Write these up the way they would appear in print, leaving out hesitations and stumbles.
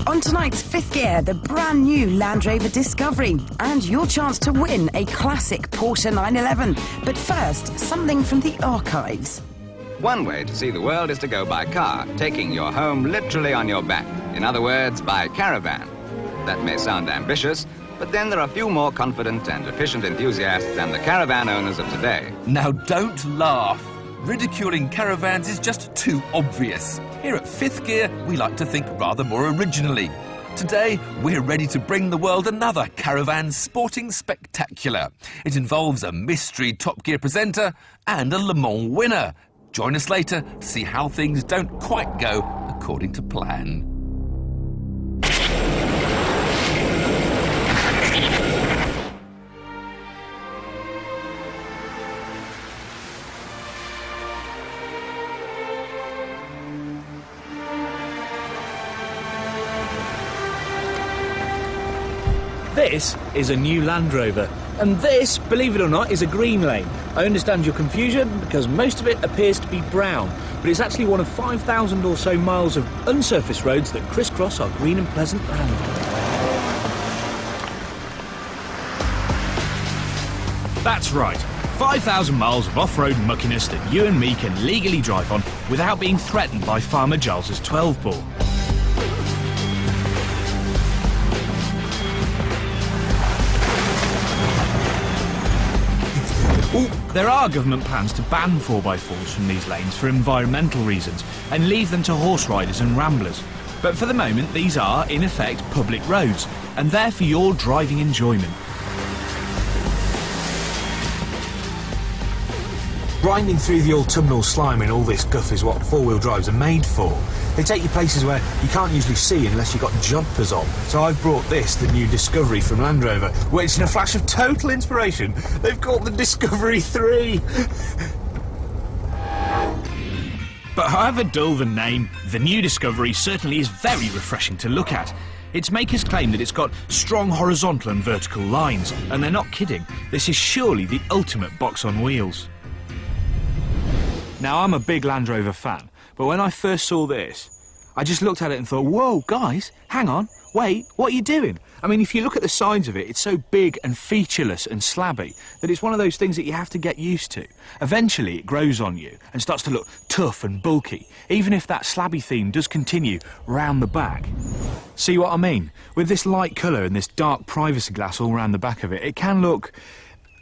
On tonight's Fifth Gear, the brand new Land Rover Discovery and your chance to win a classic Porsche 911. But first, something from the archives. One way to see the world is to go by car, taking your home literally on your back. In other words, by caravan. That may sound ambitious, but then there are few more confident and efficient enthusiasts than the caravan owners of today. Now don't laugh. Ridiculing caravans is just too obvious. Here at Fifth Gear, we like to think rather more originally. Today, we're ready to bring the world another caravan sporting spectacular. It involves a mystery Top Gear presenter and a Le Mans winner. Join us later to see how things don't quite go according to plan. This is a new Land Rover, and this, believe it or not, is a green lane. I understand your confusion because most of it appears to be brown, but it's actually one of 5,000 or so miles of unsurfaced roads that crisscross our green and pleasant land. That's right, 5,000 miles of off-road muckiness that you and me can legally drive on without being threatened by Farmer Giles's 12-ball. There are government plans to ban 4x4s from these lanes for environmental reasons and leave them to horse riders and ramblers. But for the moment, these are, in effect, public roads, and they're for your driving enjoyment. Grinding through the autumnal slime in all this guff is what four-wheel drives are made for. They take you places where you can't usually see unless you've got jumpers on. So I've brought this, the new Discovery from Land Rover, which in a flash of total inspiration, they've called the Discovery 3. But however dull the name, the new Discovery certainly is very refreshing to look at. Its makers claim that it's got strong horizontal and vertical lines, and they're not kidding. This is surely the ultimate box on wheels. Now, I'm a big Land Rover fan, but when I first saw this, I just looked at it and thought, whoa, guys, hang on, wait, what are you doing? I mean, if you look at the sides of it, it's so big and featureless and slabby that it's one of those things that you have to get used to. Eventually, it grows on you and starts to look tough and bulky, even if that slabby theme does continue round the back. See what I mean? With this light colour and this dark privacy glass all round the back of it, it can look,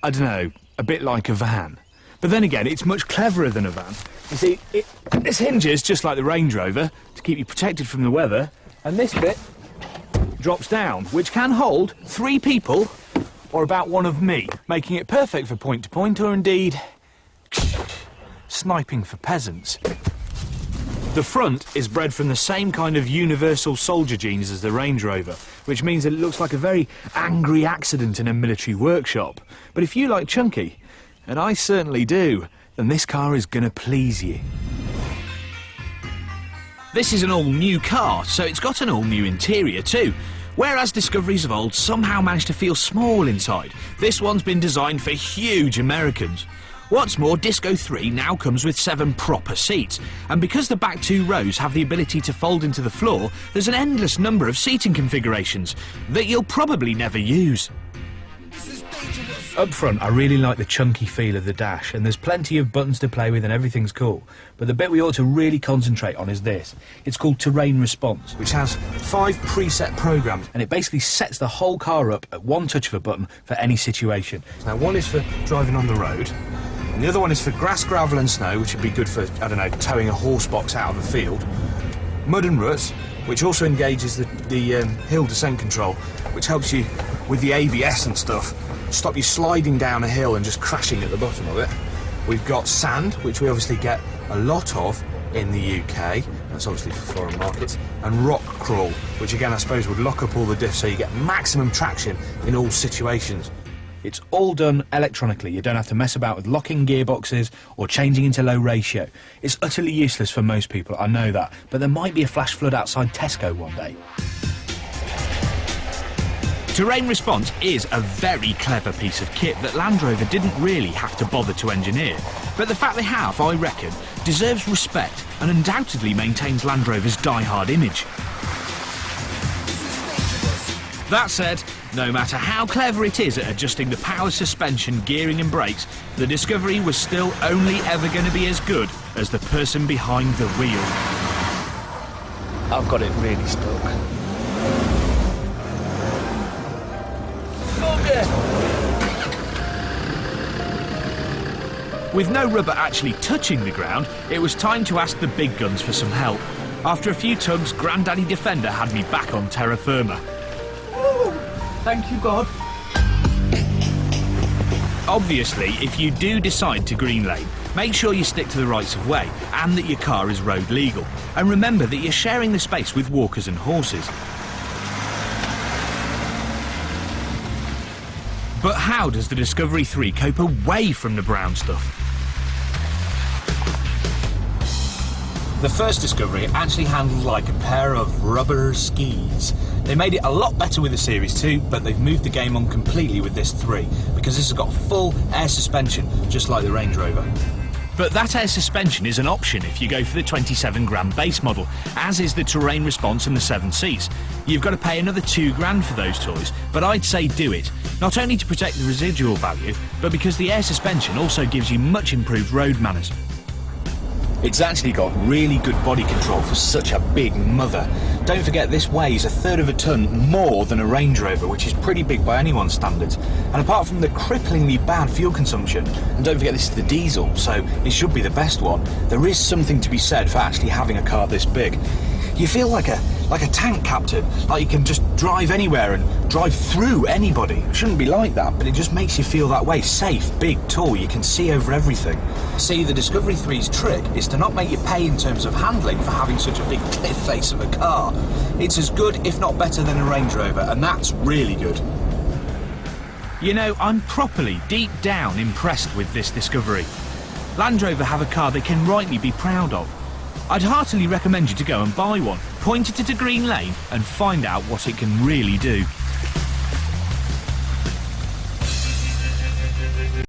I don't know, a bit like a van. But then again, it's much cleverer than a van. You see, this hinges just like the Range Rover to keep you protected from the weather, and this bit drops down, which can hold 3 people or about one of me, making it perfect for point-to-point or indeed sniping for peasants. The front is bred from the same kind of universal soldier genes as the Range Rover, which means that it looks like a very angry accident in a military workshop. But if you like chunky, and I certainly do, then this car is going to please you. This is an all-new car, so it's got an all-new interior too. Whereas Discoveries of old somehow managed to feel small inside, this one's been designed for huge Americans. What's more, Disco 3 now comes with 7 proper seats, and because the back 2 rows have the ability to fold into the floor, there's an endless number of seating configurations that you'll probably never use. Up front, I really like the chunky feel of the dash, and there's plenty of buttons to play with and everything's cool. But the bit we ought to really concentrate on is this. It's called Terrain Response, which has 5 preset programs, and it basically sets the whole car up at one touch of a button for any situation. Now, one is for driving on the road, and the other one is for grass, gravel and snow, which would be good for, I don't know, towing a horse box out of the field. Mud and ruts, which also engages the hill descent control, which helps you with the ABS and stuff, stop you sliding down a hill and just crashing at the bottom of it. We've got sand, which we obviously get a lot of in the UK, that's obviously for foreign markets, and rock crawl, which again I suppose would lock up all the diffs so you get maximum traction in all situations. It's all done electronically. You don't have to mess about with locking gearboxes or changing into low ratio. It's utterly useless for most people, I know that, but there might be a flash flood outside Tesco one day. Terrain Response is a very clever piece of kit that Land Rover didn't really have to bother to engineer. But the fact they have, I reckon, deserves respect and undoubtedly maintains Land Rover's die-hard image. That said, no matter how clever it is at adjusting the power, suspension, gearing and brakes, the Discovery was still only ever going to be as good as the person behind the wheel. I've got it really stuck. With no rubber actually touching the ground, it was time to ask the big guns for some help. After a few tugs, Grandaddy Defender had me back on terra firma. Thank you, God. Obviously, if you do decide to green lane, make sure you stick to the rights of way and that your car is road legal. And remember that you're sharing the space with walkers and horses. But how does the Discovery 3 cope away from the brown stuff? The first Discovery actually handled like a pair of rubber skis. They made it a lot better with the Series 2, but they've moved the game on completely with this 3, because this has got full air suspension, just like the Range Rover. But that air suspension is an option if you go for the 27 grand base model, as is the terrain response and the 7 seats. You've got to pay another £2 for those toys, but I'd say do it. Not only to protect the residual value, but because the air suspension also gives you much improved road manners. It's actually got really good body control for such a big mother. Don't forget this weighs 1/3 of a tonne more than a Range Rover, which is pretty big by anyone's standards. And apart from the cripplingly bad fuel consumption, and don't forget this is the diesel, so it should be the best one, there is something to be said for actually having a car this big. You feel like a tank captain, like you can just drive anywhere and drive through anybody. It shouldn't be like that, but it just makes you feel that way. Safe, big, tall, you can see over everything. See, the Discovery 3's trick is to not make you pay in terms of handling for having such a big cliff face of a car. It's as good, if not better, than a Range Rover, and that's really good. You know, I'm properly, deep down, impressed with this Discovery. Land Rover have a car they can rightly be proud of. I'd heartily recommend you to go and buy one, point it at a green lane and find out what it can really do.